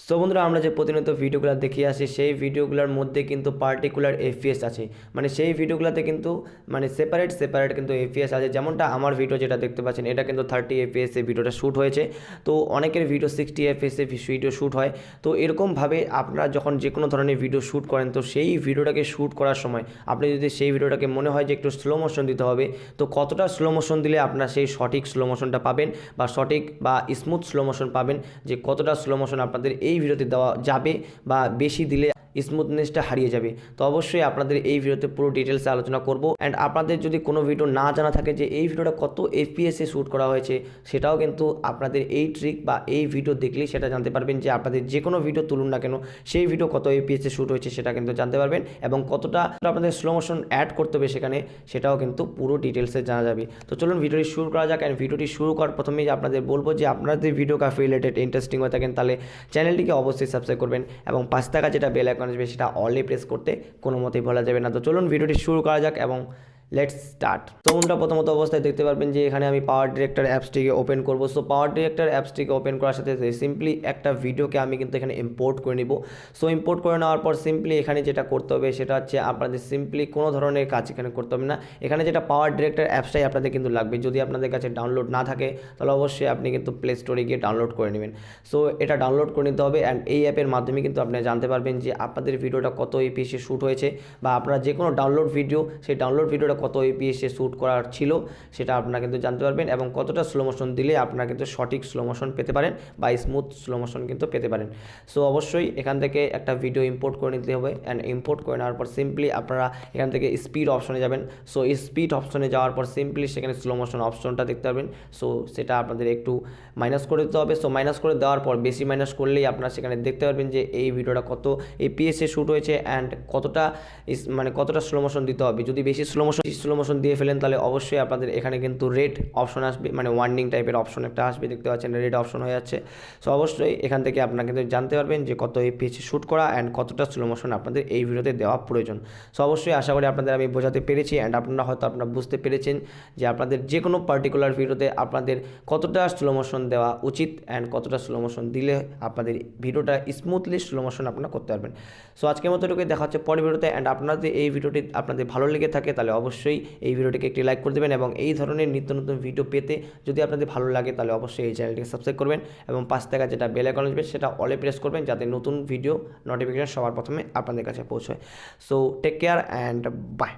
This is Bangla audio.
সো বন্ধুরা, আমরা যে প্রতিনিয়ত ভিডিওগুলো দেখিয়ে আসি সেই ভিডিওগুলোর মধ্যে কিন্তু পার্টিকুলার এফপিএস আছে, মানে সেই ভিডিওগুলোতে কিন্তু মানে সেপারেট কিন্তু এফপিএস আছে। যেমনটা আমার ভিডিও যেটা দেখতে পাচ্ছেন, এটা কিন্তু 30 এফপিএস এ ভিডিওটা শ্যুট হয়েছে। তো অনেকের ভিডিও 60 এফপিএস এ ভিডিও শ্যুট হয়। তো এরকমভাবে আপনারা যখন যে কোনো ধরনের ভিডিও শ্যুট করেন, তো সেই ভিডিওটাকে শ্যুট করার সময় আপনি যদি সেই ভিডিওটাকে মনে হয় যে একটু স্লো মোশন দিতে হবে, তো কতটা স্লো মোশন দিলে আপনার সেই সঠিক স্লো মোশনটা পাবেন বা সঠিক বা স্মুথ স্লো মোশন পাবেন, যে কতটা স্লো মোশন আপনাদের এই ভিডিওতে দেওয়া যাবে বা বেশি দিলে স্মুথনেসটা হারিয়ে যাবে। তো অবশ্যই আপনাদের এই ভিডিওতে পুরো ডিটেলসে আলোচনা করব। অ্যান্ড আপনাদের যদি কোনো ভিডিও না জানা থাকে যে এই ভিডিওটা কত এফপিএসে শ্যুট করা হয়েছে, সেটাও কিন্তু আপনাদের এই ট্রিক বা এই ভিডিও দেখলেই সেটা জানতে পারবেন। যে আপনাদের যে কোনো ভিডিও তুলুন না কেন, সেই ভিডিও কত এফপিএসে শ্যুট হয়েছে সেটা কিন্তু জানতে পারবেন, এবং কতটা আপনাদের স্লো মোশন অ্যাড করতে হবে সেখানে, সেটাও কিন্তু পুরো ডিটেলসে জানা যাবে। তো চলুন ভিডিওটি শুরু করা যাক। অ্যান্ড ভিডিওটি শুরু করার প্রথমেই আপনাদের বলবো যে আপনাদের ভিডিও কাফি রিলেটেড ইন্টারেস্টিং হয়ে থাকেন, তাহলে চ্যানেলটিকে অবশ্যই সাবস্ক্রাইব করবেন এবং পাশে থাকা যেটা বেল আইকন আসবে সেটা অলে প্রেস করতে কোনো মতেই ভোলা যাবে না। তো চলুন ভিডিওটি শুরু করা যাক এবং লেটস স্টার্ট। তো বন্ধুরা, প্রথমত অবস্থায় দেখতে পারবেন যে এখানে আমি পাওয়ার ডিরেক্টর অ্যাপসটিকে ওপেন করবো। সো পাওয়ার ডিরেক্টর অ্যাপসটিকে ওপেন করার সাথে সিম্পলি একটা ভিডিওকে আমি কিন্তু এখানে ইম্পোর্ট করে নিব। সো ইম্পোর্ট করে নেওয়ার পর সিম্পলি এখানে যেটা করতে হবে সেটা হচ্ছে আপনাদের সিম্পলি কোনো ধরনের কাজ এখানে করতে হবে না। এখানে যেটা পাওয়ার ডিরেক্টর অ্যাপসটাই আপনাদের কিন্তু লাগবে। যদি আপনাদের কাছে ডাউনলোড না থাকে তাহলে অবশ্যই আপনি কিন্তু প্লে স্টোরে গিয়ে ডাউনলোড করে নেবেন। সো এটা ডাউনলোড করে নিতে হবে। অ্যান্ড এই অ্যাপের মাধ্যমে কিন্তু আপনি জানতে পারবেন যে আপনাদের ভিডিওটা কত এপিএসে শ্যুট হয়েছে, বা আপনারা যে কোনো ডাউনলোড ভিডিও, সেই ডাউনলোড ভিডিওটা কত এপিএসে শ্যুট করার ছিল সেটা আপনারা কিন্তু জানতে পারবেন, এবং কতটা স্লো মোশন দিলে আপনারা কিন্তু সঠিক স্লো মোশন পেতে পারেন বা স্মুথ স্লো মোশন কিন্তু পেতে পারেন। সো অবশ্যই এখান থেকে একটা ভিডিও ইম্পোর্ট করে নিতে হবে। অ্যান্ড ইম্পোর্ট করে নেওয়ার পর সিম্পলি আপনারা এখান থেকে স্পিড অপশনে যাবেন। সো স্পিড অপশনে যাওয়ার পর সিম্পলি সেখানে স্লো মোশন অপশনটা দেখতে পাবেন। সো সেটা আপনাদের একটু মাইনাস করে দিতে হবে। সো মাইনাস করে দেওয়ার পর বেশি মাইনাস করলেই আপনারা সেখানে দেখতে পারবেন যে এই ভিডিওটা কত এপিএসে শ্যুট হয়েছে অ্যান্ড কতটা মানে কতটা স্লো মোশন দিতে হবে। যদি বেশি স্লো মোশন দিয়ে ফেলেন তাহলে অবশ্যই আপনাদের এখানে কিন্তু রেড অপশন আসবে, মানে ওয়ার্নিং টাইপের অপশন একটা আসবে, দেখতে পাচ্ছেন রেড অপশন হয়ে যাচ্ছে। সো অবশ্যই এখান থেকে আপনারা কিন্তু জানতে পারবেন যে কত এপিএসে শ্যুট করা অ্যান্ড কতটা স্লো মোশন আপনাদের এই ভিডিওতে দেওয়া প্রয়োজন। সো অবশ্যই আশা করি আপনাদের আমি বোঝাতে পেরেছি, অ্যান্ড আপনারা বুঝতে পেরেছেন যে আপনাদের যে কোনো পার্টিকুলার ভিডিওতে আপনাদের কতটা স্লো মোশন দেওয়া উচিত অ্যান্ড কতটা স্লো মোশন দিলে আপনাদের ভিডিওটা স্মুথলি স্লো মোশন আপনারা করতে পারবেন। সো আজকের মতো এটুকুই, দেখা হচ্ছে পরের ভিডিওতে। অ্যান্ড আপনাদের এই ভিডিওটি আপনাদের ভালো লেগে থাকে তাহলে অবশ্যই এই ভিডিওটিকে একটি লাইক করে দেবেন, এবং এই ধরনের নিত্য নতুন ভিডিও পেতে যদি আপনাদের ভালো লাগে তাহলে অবশ্যই এই চ্যানেলটিকে সাবস্ক্রাইব করবেন, এবং পাশ থেকে যেটা বেল আইকন আসবে সেটা অলে প্রেস করবেন, যাতে নতুন ভিডিও নোটিফিকেশন সবার প্রথমে আপনাদের কাছে পৌঁছয়। So take care and by.